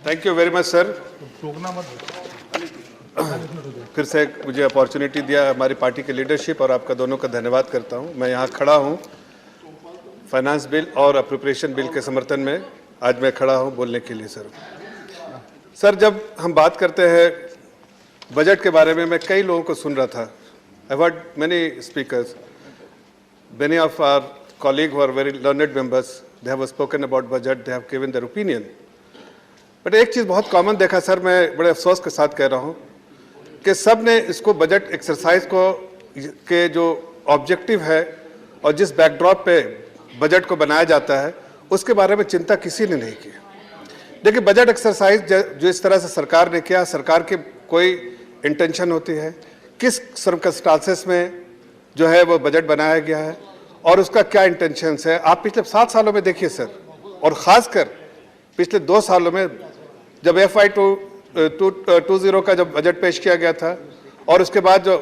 Thank you very much sir. फिर से मुझे अपॉर्चुनिटी दिया हमारी पार्टी के लीडरशिप और आपका दोनों का धन्यवाद करता हूं। मैं यहाँ खड़ा हूं फाइनेंस बिल और अप्रोप्रिएशन बिल के समर्थन में। आज मैं खड़ा हूं बोलने के लिए सर जब हम बात करते हैं बजट के बारे में, मैं कई लोगों को सुन रहा था। I heard many speakers, many of our colleagues who are very learned members, they have spoken about budget, they have given their opinion. But एक चीज़ बहुत कॉमन देखा सर, मैं बड़े अफसोस के साथ कह रहा हूँ कि सब ने इसको बजट एक्सरसाइज को के जो ऑब्जेक्टिव है और जिस बैकड्रॉप पे बजट को बनाया जाता है उसके बारे में चिंता किसी ने नहीं की। देखिए, बजट एक्सरसाइज जो इस तरह से सरकार ने किया, सरकार की कोई इंटेंशन होती है, किस सर्कमस्टांसेस में जो है वो बजट बनाया गया है और उसका क्या इंटेंशंस है। आप पिछले 7 सालों में देखिए सर, और ख़ासकर पिछले 2 सालों में जब FY 20 का जब बजट पेश किया गया था और उसके बाद जो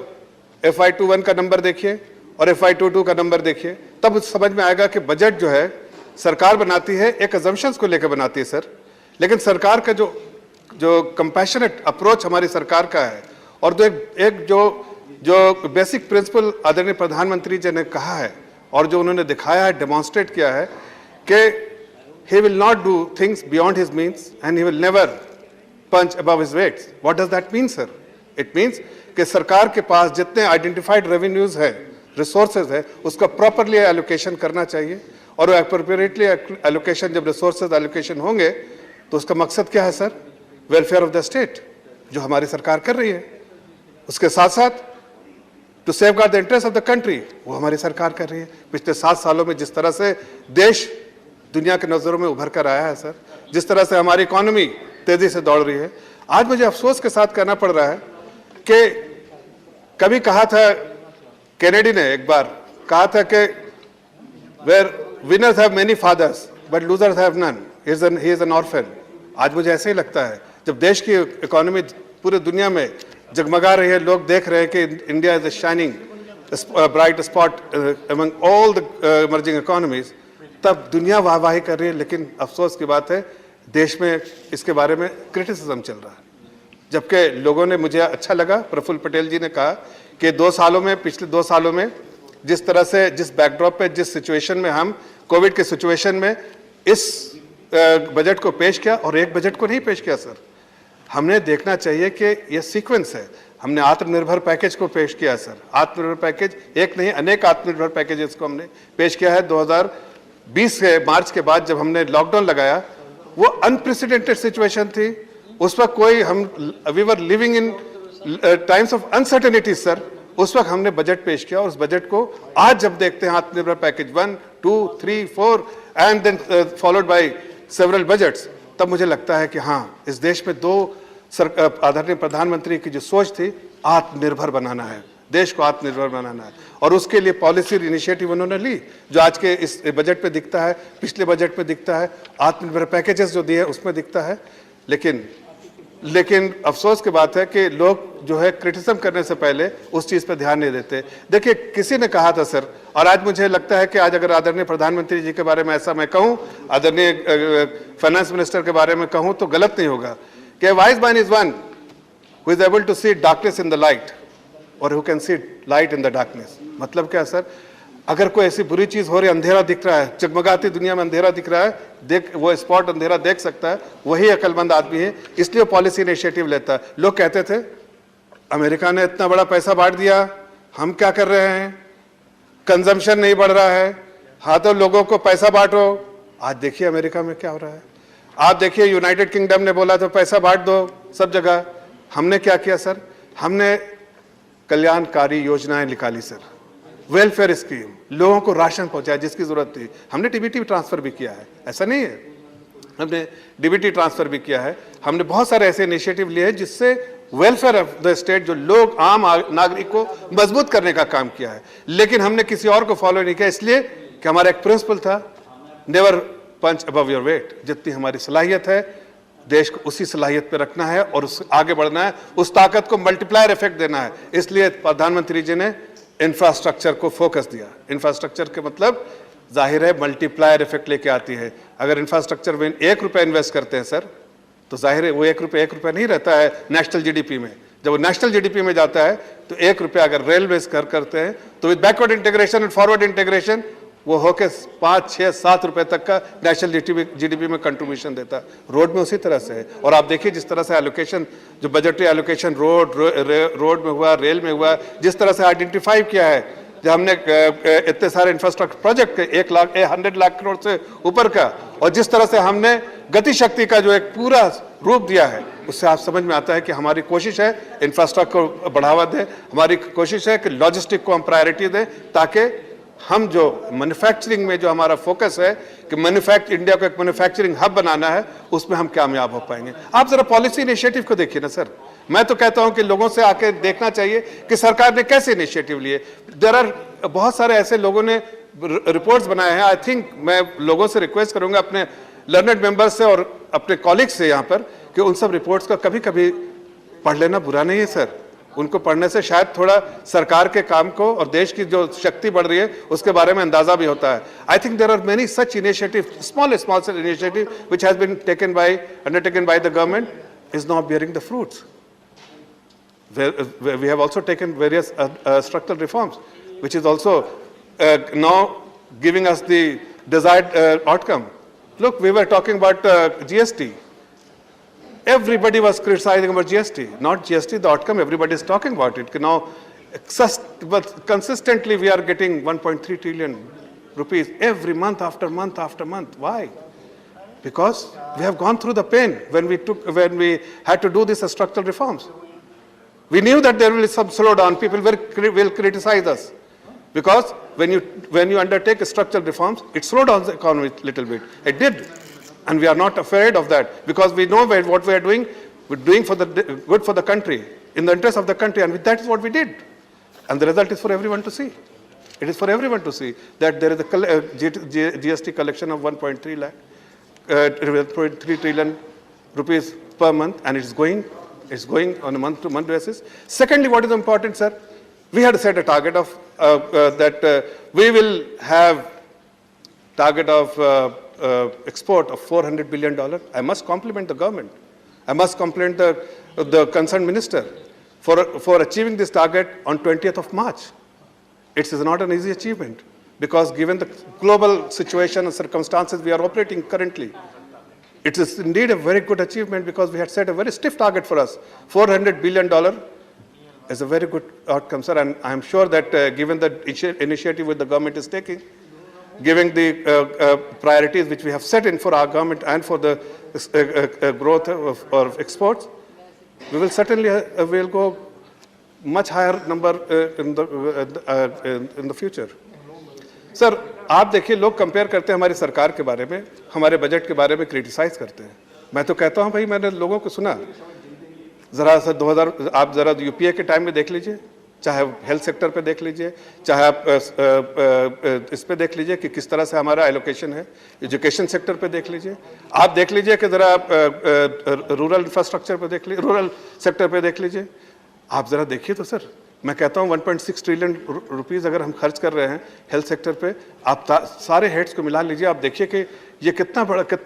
FY 21 का नंबर देखिए और FY 22 का नंबर देखिए, तब समझ में आएगा कि बजट जो है सरकार बनाती है एक अजम्पशंस को लेकर बनाती है सर, लेकिन सरकार का जो कंपैशनेट अप्रोच हमारी सरकार का है और जो बेसिक प्रिंसिपल आदरणीय प्रधानमंत्री जी ने कहा है और जो उन्होंने दिखाया है, डेमोन्स्ट्रेट किया है कि he will not do things beyond his means and he will never punch above his weights. What does that mean, sir? It means कि सरकार के पास जितने आइडेंटिफाइड रेवेन्यूज है, रिसोर्सेज है, उसका प्रॉपरली एलोकेशन करना चाहिए और एप्रोप्रिएटली एलोकेशन, जब रिसोर्सेज एलोकेशन होंगे तो उसका मकसद क्या है sir? Welfare of the state, जो हमारी सरकार कर रही है। उसके साथ साथ to safeguard the interest of the country, वो हमारी सरकार कर रही है। पिछले 7 सालों में जिस तरह से देश दुनिया के नज़रों में उभर कर आया है सर, जिस तरह से हमारी इकोनॉमी तेजी से दौड़ रही है, आज मुझे अफसोस के साथ कहना पड़ रहा है कि कभी कहा था, कैनेडी ने एक बार कहा था कि where winners have many fathers but losers have none, he is an orphan. आज मुझे ऐसे ही लगता है, जब देश की इकोनॉमी पूरी दुनिया में जगमगा रही है, लोग देख रहे हैं कि India is a shining bright spot among all the emerging economies, तब दुनिया वाहवाही कर रही है। लेकिन अफसोस की बात है, देश में इसके बारे में क्रिटिसिज्म चल रहा है। जबकि लोगों ने, मुझे अच्छा लगा प्रफुल्ल पटेल जी ने कहा कि पिछले 2 सालों में जिस तरह से, जिस बैकड्रॉप पे, जिस सिचुएशन में हम कोविड के सिचुएशन में इस बजट को पेश किया और एक बजट को नहीं पेश किया सर। हमने देखना चाहिए कि ये सीक्वेंस है। हमने आत्मनिर्भर पैकेज को पेश किया सर, आत्मनिर्भर पैकेज एक नहीं अनेक आत्मनिर्भर पैकेजेस को हमने पेश किया है। 2020 के मार्च के बाद जब हमने लॉकडाउन लगाया, वो अनप्रेसिडेंटेड सिचुएशन थी। उस वक्त we were living in times of uncertainty sir. उस वक्त हमने बजट पेश किया और उस बजट को आज जब देखते हैं, Atmanirbhar package 1, 2, 3, 4 and then followed by several budgets, तब मुझे लगता है कि हाँ, इस देश में आदरणीय प्रधानमंत्री की जो सोच थी, आत्मनिर्भर बनाना है, देश को आत्मनिर्भर बनाना है, और उसके लिए पॉलिसी इनिशिएटिव उन्होंने ली, जो आज के इस बजट पे दिखता है, पिछले बजट में दिखता है, आत्मनिर्भर पैकेजेस जो दिए उसमें दिखता है। लेकिन अफसोस की बात है कि लोग जो है क्रिटिसिज्म करने से पहले उस चीज़ पर ध्यान नहीं देते। देखिए, किसी ने कहा था सर, और आज मुझे लगता है कि आज अगर आदरणीय प्रधानमंत्री जी के बारे में ऐसा मैं कहूं, आदरणीय फाइनेंस मिनिस्टर के बारे में कहूं, तो गलत नहीं होगा कि wise man is one who is able to see darkness in the light और who can see light in the darkness. मतलब क्या सर? अगर कोई ऐसी बुरी चीज़ हो रही, अंधेरा दिख रहा है, जगमगाती दुनिया में अंधेरा दिख रहा है, वो स्पॉट अंधेरा देख सकता है, वही अक्लमंद आदमी है, इसलिए पॉलिसी इनिशिएटिव लेता है। लोग कहते थे अमेरिका ने इतना बड़ा पैसा बांट दिया, हम क्या कर रहे हैं, कंजम्पशन नहीं बढ़ रहा है, हाँ तो लोगों को पैसा बांटो। आज देखिए अमेरिका में क्या हो रहा है। आप देखिए, यूनाइटेड किंगडम ने बोला तो पैसा बांट दो सब जगह। हमने क्या किया सर? हमने कल्याणकारी योजनाएं निकाली सर, वेलफेयर स्कीम, लोगों को राशन पहुंचाया जिसकी जरूरत थी। हमने डीबीटी ट्रांसफर भी किया है, ऐसा नहीं है, हमने डीबीटी ट्रांसफर भी किया है। हमने बहुत सारे ऐसे इनिशिएटिव लिए हैं जिससे वेलफेयर ऑफ द स्टेट, जो लोग आम नागरिक को मजबूत करने का काम किया है। लेकिन हमने किसी और को फॉलो नहीं किया, इसलिए कि हमारा एक प्रिंसिपल था, never punch above your weight. जितनी हमारी सलाहियत है, देश को उसी सलाहियत पे रखना है और उस आगे बढ़ना है, उस ताकत को मल्टीप्लायर इफेक्ट देना है। इसलिए प्रधानमंत्री जी ने इंफ्रास्ट्रक्चर को फोकस दिया। इंफ्रास्ट्रक्चर के मतलब जाहिर है मल्टीप्लायर इफेक्ट लेके आती है। अगर इंफ्रास्ट्रक्चर में 1 रुपया इन्वेस्ट करते हैं सर, तो जाहिर है वो एक रुपया नहीं रहता है नेशनल जीडीपी में। जब वो नेशनल जीडीपी में जाता है तो 1 रुपया अगर रेलवे करते हैं तो with backward integration and forward integration वो होके 5, 6, 7 रुपए तक का नेशनल जीडीपी में कंट्रीब्यूशन देता है। रोड में उसी तरह से है। और आप देखिए जिस तरह से एलोकेशन, जो बजटरी एलोकेशन रोड में हुआ, रेल में हुआ, जिस तरह से आइडेंटिफाई किया है, जब हमने इतने सारे इंफ्रास्ट्रक्चर प्रोजेक्ट के 100 लाख करोड़ से ऊपर का, और जिस तरह से हमने गति शक्ति का जो एक पूरा रूप दिया है, उससे आप समझ में आता है कि हमारी कोशिश है इंफ्रास्ट्रक्चर को बढ़ावा दें, हमारी कोशिश है कि लॉजिस्टिक को हम प्रायोरिटी दें, ताकि हम जो मैन्युफैक्चरिंग में जो हमारा फोकस है कि इंडिया को एक मैन्युफैक्चरिंग हब बनाना है, उसमें हम कामयाब हो पाएंगे। आप जरा पॉलिसी इनिशिएटिव को देखिए ना सर। मैं तो कहता हूं कि लोगों से आके देखना चाहिए कि सरकार ने कैसे इनिशिएटिव लिए। बहुत सारे ऐसे लोगों ने रिपोर्ट्स बनाए हैं। आई थिंक मैं लोगों से रिक्वेस्ट करूंगा, अपने लर्नड मेंबर्स से और अपने कॉलीग्स से यहाँ पर, कि उन सब रिपोर्ट्स का कभी कभी पढ़ लेना बुरा नहीं है सर। उनको पढ़ने से शायद थोड़ा सरकार के काम को और देश की जो शक्ति बढ़ रही है उसके बारे में अंदाजा भी होता है। I think there are many such initiative, small initiative which has been undertaken by the government is now bearing the fruits. We have also taken various structural reforms, which is also now giving us the desired outcome. Look, we were talking about GST. Everybody was criticizing about GST. Not GST, the outcome, everybody is talking about it. Now, but consistently we are getting 1.3 trillion rupees every month after month after month. Why? Because we have gone through the pain when we had to do these structural reforms. We knew that there will be some slowdown. People will criticize us. Because when you undertake structural reforms, it slowed down the economy a little bit. It did. And we are not afraid of that, because we know what we are doing. We're doing for the good for the country, in the interest of the country, and that is what we did. And the result is for everyone to see. It is for everyone to see that there is a GST collection of 1.3 trillion rupees per month, and it's going on a month-to-month basis. Secondly, what is important, sir? We had set a target of that we will have target of export of $400 billion. I must compliment the government. I must compliment the concerned minister for achieving this target on 20th of March. It is not an easy achievement, because given the global situation and circumstances we are operating currently, it is indeed a very good achievement, because we had set a very stiff target for us. $400 billion is a very good outcome, sir, and I am sure that given the initiative which the government is taking, giving the priorities which we have set in for our government and for the growth of exports, we will certainly will go much higher number in the future. Sir, आप देखिए, लोग compare करते हैं हमारी सरकार के बारे में, हमारे बजट के बारे में क्रिटिसाइज करते हैं। मैं तो कहता हूं भाई, मैंने लोगों को सुना, जरा सा 2000 आप जरा यूपीए के टाइम में देख लीजिए, चाहे हेल्थ सेक्टर पे देख लीजिए, चाहे आप इस पे देख लीजिए कि किस तरह से हमारा एलोकेशन है, एजुकेशन सेक्टर पे देख लीजिए, आप देख लीजिए कि ज़रा रूरल इंफ्रास्ट्रक्चर पे देख लीजिए, रूरल सेक्टर पे देख लीजिए। आप ज़रा देखिए तो सर, मैं कहता हूँ 1.6 ट्रिलियन रुपीज़ अगर हम खर्च कर रहे हैं हेल्थ सेक्टर पे, आप सारे हेड्स को मिला लीजिए, आप देखिए कि ये कितना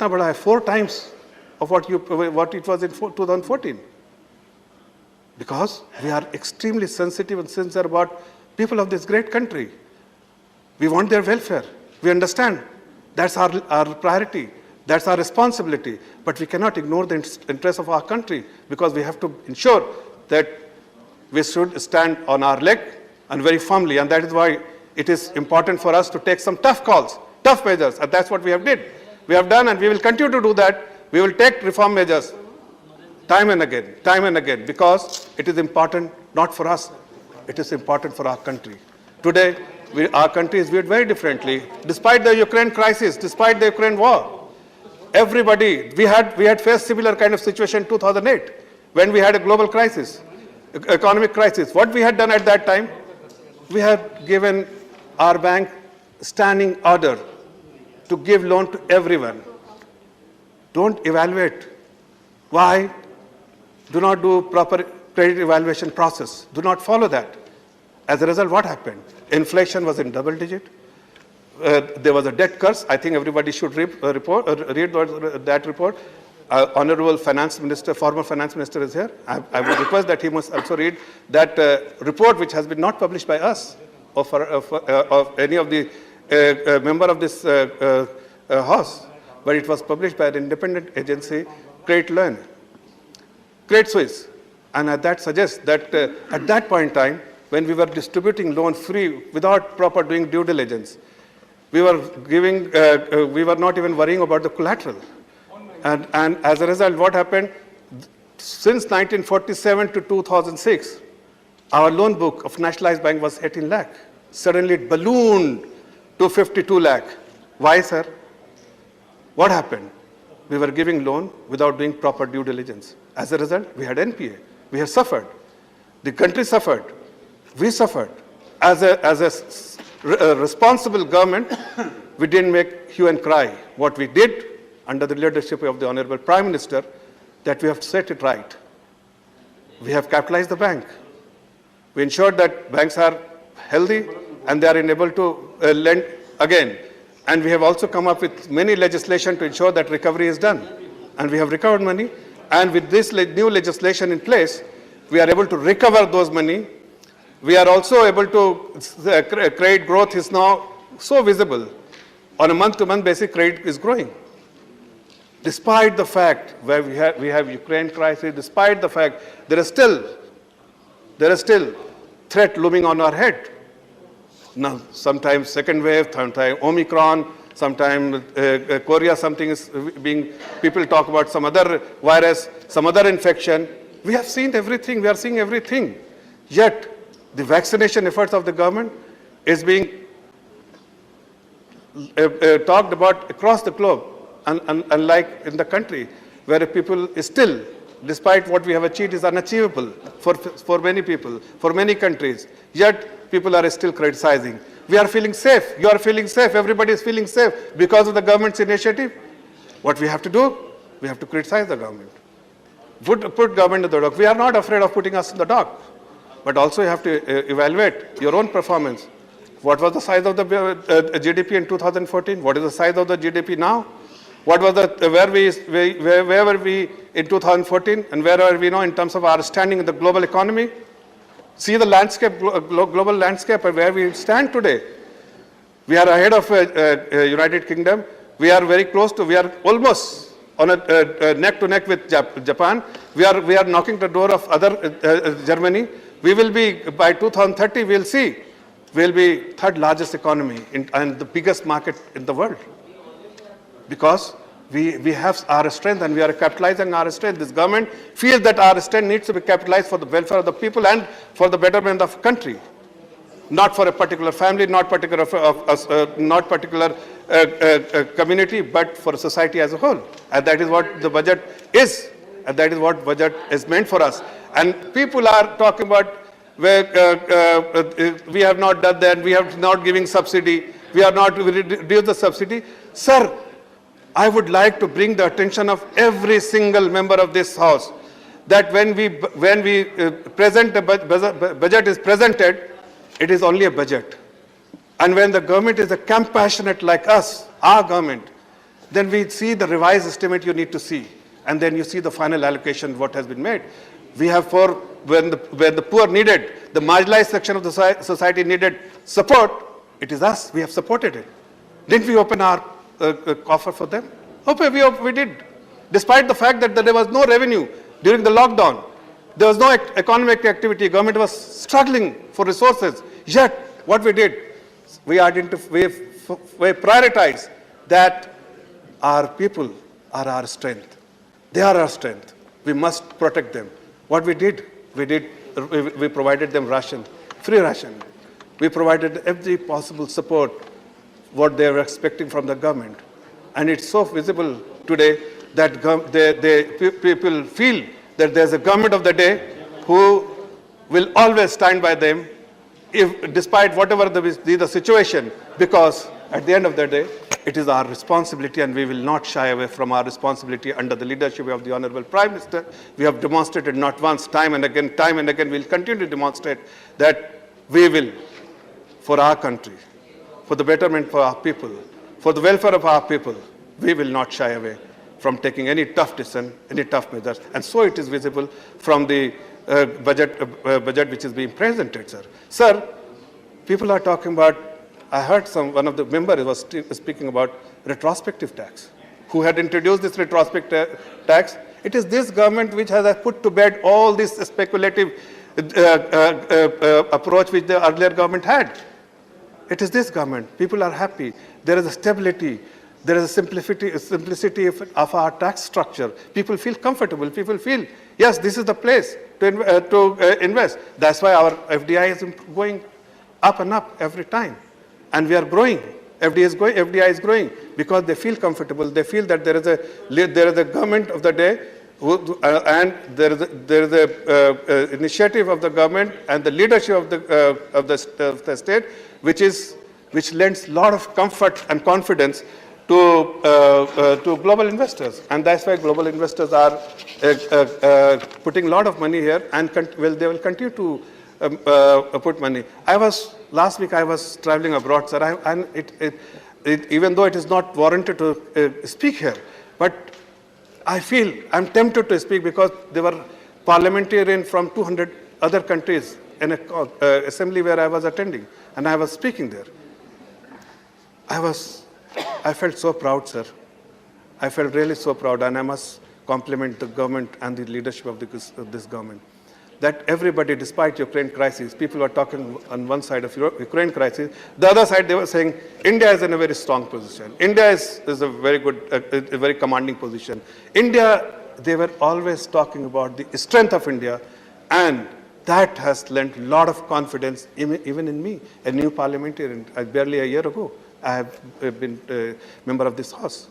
बड़ा है, 4 times of what it was in 2014. Because we are extremely sensitive and sincere about people of this great country. We want their welfare. We understand that's our priority. That's our responsibility. But we cannot ignore the interests of our country, because we have to ensure that we should stand on our leg and very firmly. And that is why it is important for us to take some tough calls, tough measures. And that's what we have done, and we will continue to do that. We will take reform measures time and again, because it is important not for us, it is important for our country. Today, our country is viewed very differently. Despite the Ukraine crisis, despite the Ukraine war, everybody, we had faced similar kind of situation in 2008, when we had a global crisis, economic crisis. What we had done at that time, we had given our bank standing order to give loan to everyone. Don't evaluate. Why? Do not do proper credit evaluation process. Do not follow that. As a result, what happened? Inflation was in double digit. There was a debt curse. I think everybody should read that report. Honorable Finance Minister, former Finance Minister is here. I would request that he must also read that report which has been not published by us or of any of the member of this House, but it was published by an independent agency, Credit Suisse. And that suggests that at that point in time, when we were distributing loan free without proper doing due diligence, we were not even worrying about the collateral. And as a result, what happened? Since 1947 to 2006, our loan book of nationalized bank was 18 lakh. Suddenly it ballooned to 52 lakh. Why, sir? What happened? We were giving loan without doing proper due diligence. As a result, we had NPA. We have suffered. The country suffered. We suffered. As a responsible government, we didn't make hue and cry. What we did, under the leadership of the Honorable Prime Minister, that we have set it right. We have capitalized the bank. We ensured that banks are healthy and they are enabled to lend again. And we have also come up with many legislation to ensure that recovery is done. And we have recovered money. And with this new legislation in place, we are able to recover those money. We are also able to, credit growth is now so visible. On a month-to-month basis, credit is growing. Despite the fact where we have Ukraine crisis, despite the fact there is still threat looming on our head. Now, sometimes second wave, sometimes Omicron, sometimes Korea, something is being, people talk about some other virus, some other infection. We have seen everything, we are seeing everything. Yet, the vaccination efforts of the government is being talked about across the globe. Unlike in the country, where people still, despite what we have achieved, is unachievable for many people, for many countries. Yet, people are still criticizing. We are feeling safe. You are feeling safe. Everybody is feeling safe because of the government's initiative. What we have to do? We have to criticize the government. Put government in the dock. We are not afraid of putting us in the dock. But also you have to evaluate your own performance. What was the size of the GDP in 2014? What is the size of the GDP now? What was where were we in 2014 and where are we now in terms of our standing in the global economy? See the landscape, global landscape and where we stand today. We are ahead of United Kingdom. We are very close to, we are almost on a neck to neck with Japan. We are knocking the door of other Germany. We will be, by 2030, we'll see, we'll be third largest economy and the biggest market in the world. Because we have our strength and we are capitalizing our strength. This government feels that our strength needs to be capitalized for the welfare of the people and for the betterment of the country. Not for a particular family, not particular community, but for society as a whole. And that is what the budget is. And that is what budget is meant for us. And people are talking about, we have not done that, we have not giving subsidy, we are not reduce the subsidy. Sir, I would like to bring the attention of every single member of this House that when we present the budget is presented, it is only a budget. And when the government is a compassionate like us, our government, then we see the revised estimate you need to see. And then you see the final allocation, what has been made. We have when the poor needed, the marginalized section of the society needed support, it is us, we have supported it. Didn't we open our coffer for them? Okay, we did. Despite the fact that there was no revenue during the lockdown, there was no economic activity, government was struggling for resources. Yet, what we did, we prioritized that our people are our strength. They are our strength. We must protect them. What we did, we provided them ration, free ration. We provided every possible support what they were expecting from the government. And it's so visible today that people feel that there's a government of the day who will always stand by them despite whatever the situation, because at the end of the day, it is our responsibility and we will not shy away from our responsibility under the leadership of the Honorable Prime Minister. We have demonstrated not once, time and again, we'll continue to demonstrate that we will, for our country, for the betterment for our people, for the welfare of our people, we will not shy away from taking any tough decision, any tough measures. And so it is visible from the budget which is being presented, sir. Sir, people are talking about, I heard one of the members was speaking about retrospective tax. Who had introduced this retrospective tax? It is this government which has put to bed all this speculative approach which the earlier government had. It is this government. People are happy. There is a stability. There is a simplicity of our tax structure. People feel comfortable. People feel, yes, this is the place to invest. That's why our FDI is going up and up every time. And we are growing. FDI is growing because they feel comfortable. They feel that there is a government of the day and there is a initiative of the government and the leadership of the state which lends a lot of comfort and confidence to global investors. And that's why global investors are putting a lot of money here, and they will continue to put money. Last week I was traveling abroad, sir, and even though it is not warranted to speak here, but I feel I'm tempted to speak because there were parliamentarians from 200 other countries in an assembly where I was attending, and I was speaking there. I felt so proud, sir. I felt really so proud, and I must compliment the government and the leadership of this government. That everybody, despite Ukraine crisis, people were talking on one side of Ukraine crisis. The other side, they were saying India is in a very strong position. India is a very good, a very commanding position. India, they were always talking about the strength of India, and that has lent a lot of confidence even in me, a new parliamentarian. Barely a year ago, I have been a member of this house.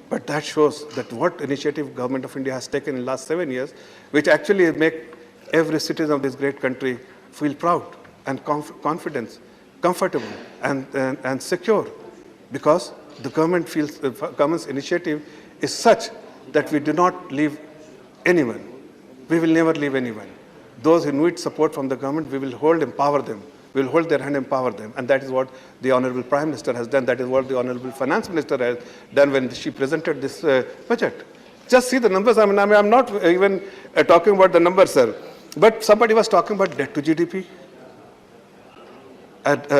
But that shows that what initiative government of India has taken in the last 7 years, which actually make every citizen of this great country feel proud and confident, comfortable and secure, because the government feels the government's initiative is such that we do not leave anyone. We will never leave anyone. Those who need support from the government, we will empower them. We will hold their hand, empower them. And that is what the Honorable Prime Minister has done. That is what the Honorable Finance Minister has done when she presented this budget. Just see the numbers. I mean, I'm not even talking about the numbers, sir. But somebody was talking about debt to GDP.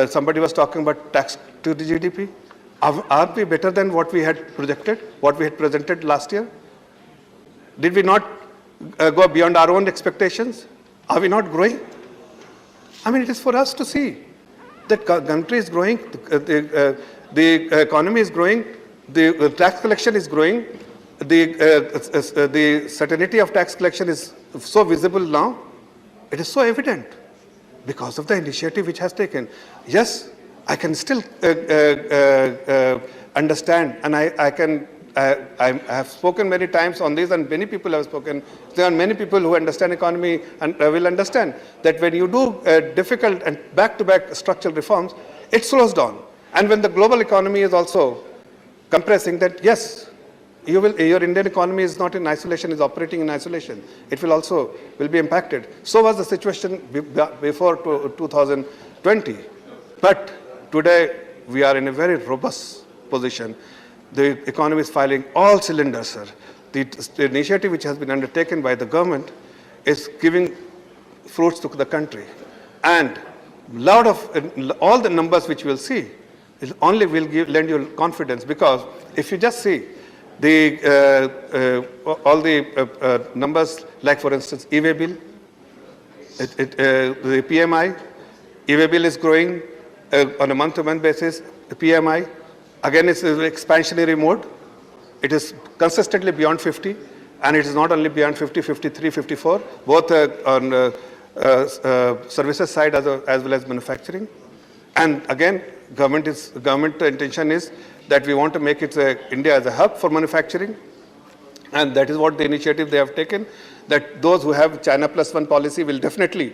Somebody was talking about tax to the GDP. Are we better than what we had projected, what we had presented last year? Did we not go beyond our own expectations? Are we not growing? I mean, it is for us to see. The country is growing, the economy is growing, the tax collection is growing, the certainty of tax collection is so visible now. It is so evident because of the initiative which has taken. Yes, I can still understand, and I have spoken many times on this, and many people have spoken. There are many people who understand economy and will understand that when you do difficult and back-to-back structural reforms, it slows down. And when the global economy is also compressing, that yes, your Indian economy is not in isolation, is operating in isolation. It will be impacted. So was the situation before 2020. But today we are in a very robust position. The economy is firing all cylinders, sir. The initiative which has been undertaken by the government is giving fruits to the country. And all the numbers which you will see only will lend you confidence, because if you just see all the numbers, like for instance, e-way bill, the PMI, e-way bill is growing on a month-to-month basis. The PMI, again, it's an expansionary mode. It is consistently beyond 50, and it is not only beyond 50, 53, 54, both on services side as well as manufacturing. And again, government intention is that we want to make India as a hub for manufacturing, and that is what the initiative they have taken. That those who have China +1 policy will definitely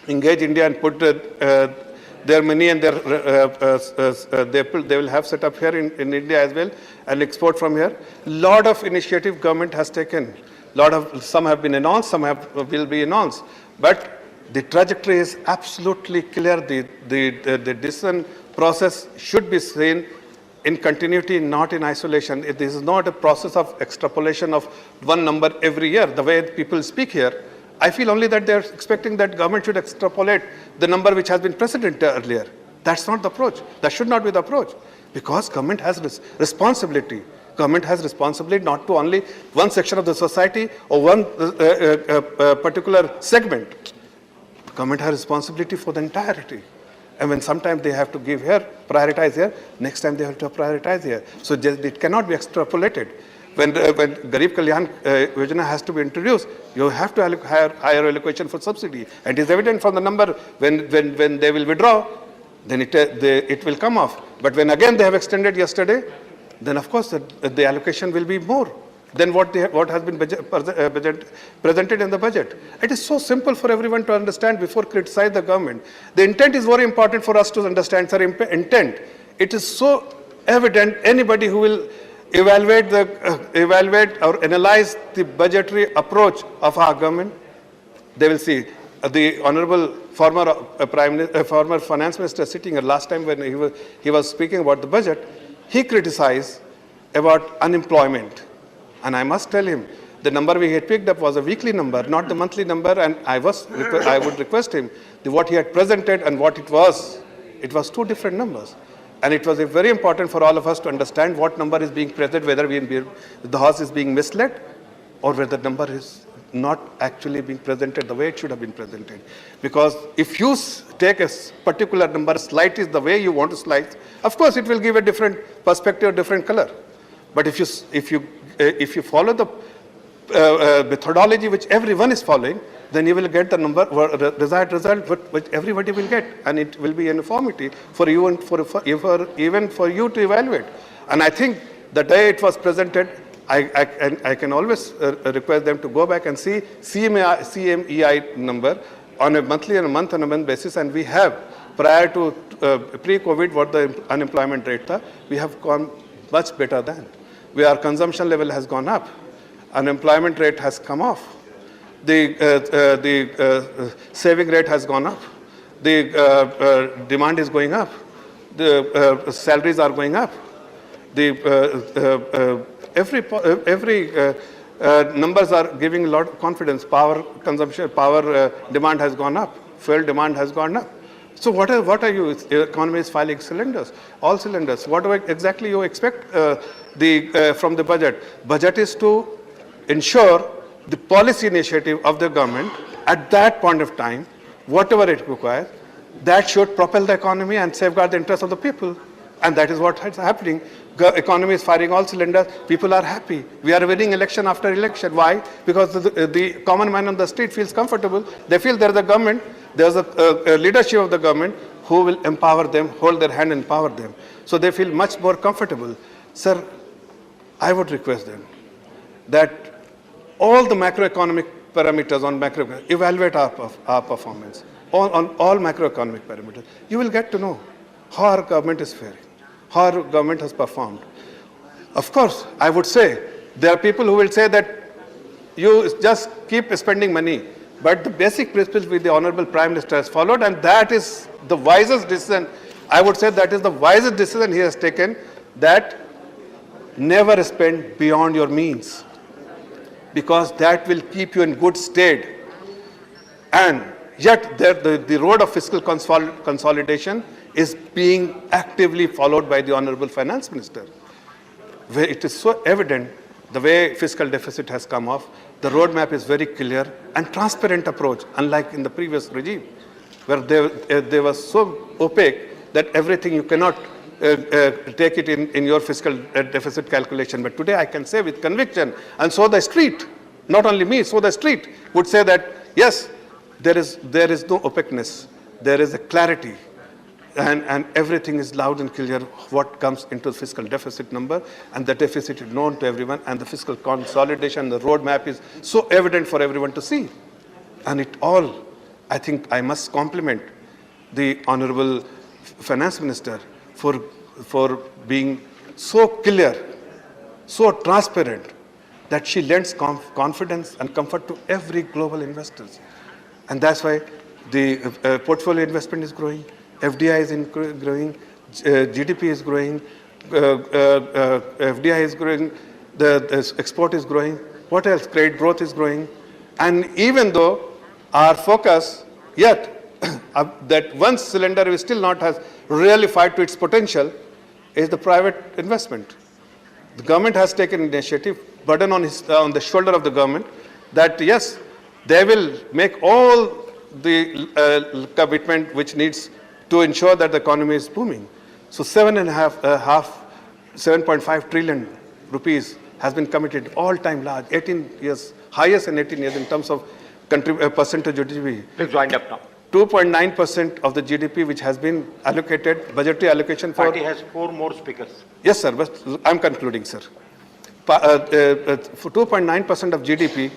engage India and put their money and they will have set up here in India as well and export from here. Lot of initiative government has taken. Some have been announced, some will be announced. But the trajectory is absolutely clear. The decision process should be seen in continuity, not in isolation. This is not a process of extrapolation of one number every year, the way people speak here. I feel only that they're expecting that government should extrapolate the number which has been precedent earlier. That's not the approach. That should not be the approach. Because government has responsibility. Government has responsibility not to only one section of the society or one particular segment. Government has responsibility for the entirety. And when sometimes they have to give here, prioritize here, next time they have to prioritize here. So it cannot be extrapolated. When Garib Kalyan Yojana has to be introduced, you have to hire higher allocation for subsidy. And it is evident from the number when they will withdraw, then it will come off. But when again they have extended yesterday, then of course the allocation will be more than what has been presented in the budget. It is so simple for everyone to understand before criticize the government. The intent is very important for us to understand, sir. Intent. It is so evident. Anybody who will evaluate or analyze the budgetary approach of our government, they will see the honorable former former finance minister sitting here last time when he was speaking about the budget, he criticized about unemployment. And I must tell him, the number we had picked up was a weekly number, not the monthly number, and I would request him, what he had presented and what it was two different numbers. And it was very important for all of us to understand what number is being presented, whether the House is being misled or whether the number is not actually being presented the way it should have been presented. Because if you take a particular number, slice it the way you want to slice, of course it will give a different perspective, a different color. But if you follow the methodology which everyone is following, then you will get the desired result which everybody will get, and it will be uniformity for you and even for you to evaluate. And I think the day it was presented, I can always request them to go back and see CMEI number on a monthly and a month basis, and we have, prior to pre-COVID, what the unemployment rate was, we have gone much better than. Our consumption level has gone up, unemployment rate has come off, the saving rate has gone up, the demand is going up, the salaries are going up, every numbers are giving a lot of confidence. Power consumption, power demand has gone up, fuel demand has gone up. So what are you? The economy is filing cylinders, all cylinders. What exactly you expect from the budget? Budget is to ensure the policy initiative of the government at that point of time, whatever it requires, that should propel the economy and safeguard the interests of the people. And that is what is happening. The economy is firing all cylinders. People are happy. We are winning election after election. Why? Because the common man on the street feels comfortable. They feel there is a government, there is a leadership of the government who will empower them, hold their hand and empower them. So they feel much more comfortable. Sir, I would request them that all the macroeconomic parameters on evaluate our performance on all macroeconomic parameters. You will get to know how our government is faring, how our government has performed. Of course, I would say there are people who will say that you just keep spending money, but the basic principles which the Honorable Prime Minister has followed, and that is the wisest decision. I would say that is the wisest decision he has taken, that never spend beyond your means, because that will keep you in good state. And yet the road of fiscal consolidation is being actively followed by the Honorable Finance Minister, where it is so evident the way fiscal deficit has come off. The roadmap is very clear and transparent approach, unlike in the previous regime, where they were so opaque that everything you cannot take it in your fiscal deficit calculation. But today I can say with conviction, and so the street, not only me, so the street would say that, yes, there is no opaqueness, there is a clarity, and everything is loud and clear what comes into the fiscal deficit number, and the deficit is known to everyone, and the fiscal consolidation, the roadmap is so evident for everyone to see. And it all, I think I must compliment the Honorable Finance Minister for being so clear, so transparent, that she lends confidence and comfort to every global investors. And that's why the portfolio investment is growing, FDI is growing, GDP is growing, FDI is growing, the export is growing. What else? Credit growth is growing. And even though our focus yet that one cylinder we still not has really fired to its potential is the private investment. The government has taken initiative, burden on the shoulder of the government, that yes, they will make all the commitment which needs to ensure that the economy is booming. So 7.5 trillion rupees has been committed, all-time large, 18 years, highest in 18 years in terms of percentage of GDP. Please wind up now. 2.9% of the GDP which has been allocated, budgetary allocation for... Party has 4 more speakers. Yes, sir, but I'm concluding, sir. For 2.9% of GDP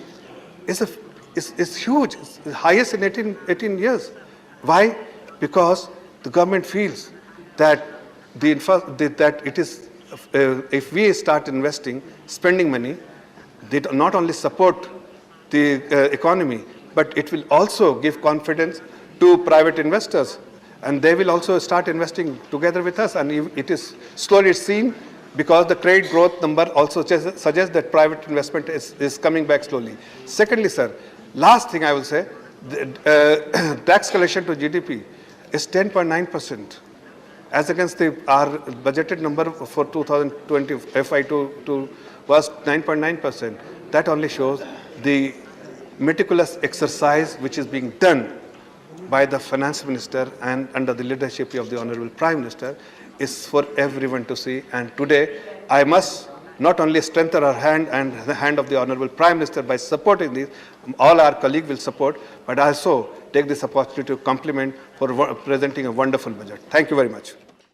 is huge, it's the highest in 18 years. Why? Because the government feels that that it is, if we start investing, spending money, they not only support the economy, but it will also give confidence to private investors, and they will also start investing together with us. And it is slowly seen, because the trade growth number also suggests that private investment is coming back slowly. Secondly, sir, last thing I will say, the tax collection to GDP is 10.9%, as against our budgeted number for 2020 FY22 was 9.9%. That only shows the meticulous exercise which is being done by the finance minister and under the leadership of the Honorable Prime Minister is for everyone to see. And today, I must not only strengthen our hand and the hand of the Honorable Prime Minister by supporting this, all our colleagues will support, but also take this opportunity to compliment for presenting a wonderful budget. Thank you very much.